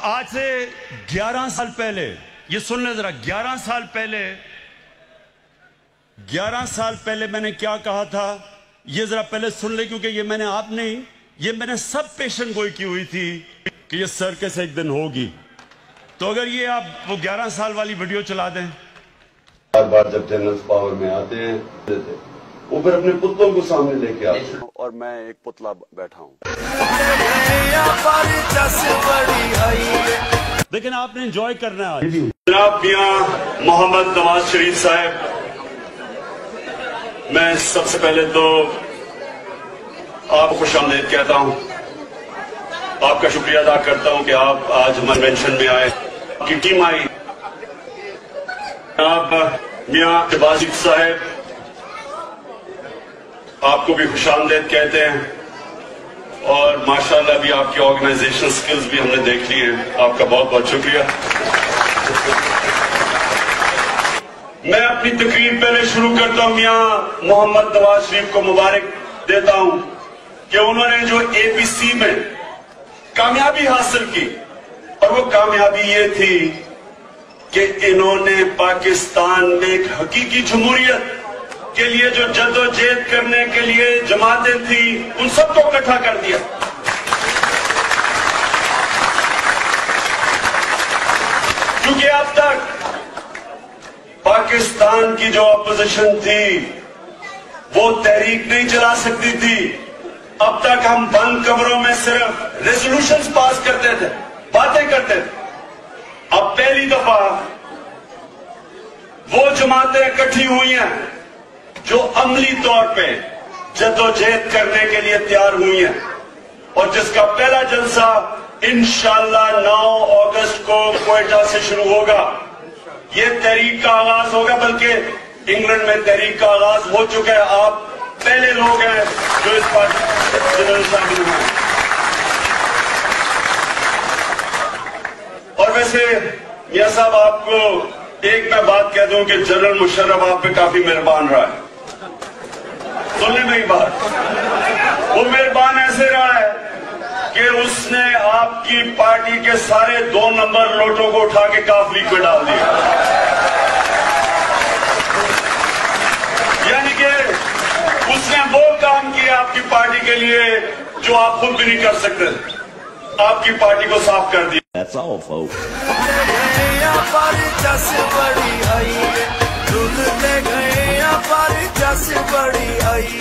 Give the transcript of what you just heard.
آج سے 11 سال پہلے، یہ سن لیں ذرا، 11 سال پہلے میں نے کیا کہا تھا، یہ ذرا پہلے سن لیں، کیونکہ یہ میں نے آپ نہیں، یہ میں نے سب پیشن گوئی کی ہوئی تھی کہ یہ سرکس ایک دن ہوگی. تو اگر یہ آپ وہ 11 سال والی ویڈیو چلا دیں. بار بار جب جنرلز پاور میں آتے ہیں وہ پھر اپنے پتلوں کو سامنے لے کے آتے ہیں اور میں ایک پتلا بیٹھا ہوں. لیکن آپ نے انجوائے کرنا ہے. آج جناب میاں محمد نواز شریف صاحب، میں سب سے پہلے تو آپ کو خوش آمدید کہتا ہوں. آپ کا شکریہ ادا کرتا ہوں کہ آپ آج ہمارے مینشن میں آئے، آپ کی ٹیم آئی. جناب میاں شہباز شریف صاحب، آپ کو بھی خوش آمدید کہتے ہیں، اور ماشاءاللہ بھی آپ کی آرگنائزیشن سکلز بھی ہم نے دیکھ لی ہیں. آپ کا بہت بہت شکریہ. میں اپنی تقریر پہلے شروع کرتا ہوں. میاں محمد نواز شریف کو مبارک دیتا ہوں کہ انہوں نے جو اے پی سی میں کامیابی حاصل کی، اور وہ کامیابی یہ تھی کہ انہوں نے پاکستان میں ایک حقیقی جمہوریت کے لیے جو جد و جہد کرنے کے لیے جماعتیں تھیں ان سب کو اکٹھا کر دیا. کیونکہ اب تک پاکستان کی جو اپوزیشن تھی وہ تحریک نہیں چلا سکتی تھی. اب تک ہم بند کمروں میں صرف ریزولوشنز پاس کرتے تھے، باتیں کرتے تھے. اب پہلی دفعہ وہ جماعتیں اکٹھی ہوئی ہیں جو عملی طور پہ جد و جہد کرنے کے لیے تیار ہوئی ہیں، اور جس کا پہلا جلسہ انشاءاللہ 9 اگست کو کوئٹہ سے شروع ہوگا. یہ تحریک کا آغاز ہوگا، بلکہ انگلینڈ میں تحریک کا آغاز ہو چکا ہے. آپ پہلے لوگ ہیں جو اس پارٹی میں شامل ہیں. اور ویسے میاں صاحب، آپ کو ایک میں بات کہہ دوں کہ جنرل مشرف آپ پہ کافی مہربان رہا ہے. سننے میں ہی بات، وہ مہربان ایسے رہا ہے کہ اس نے آپ کی پارٹی کے سارے 2 نمبر لوٹوں کو اٹھا کے کاف لیگ پہ ڈال دیا. یعنی کہ اس نے وہ کام کیا آپ کی پارٹی کے لیے جو آپ خود بھی نہیں کر سکتے. آپ کی پارٹی کو صاف کر دیا. That's all, folks. بڑی آئی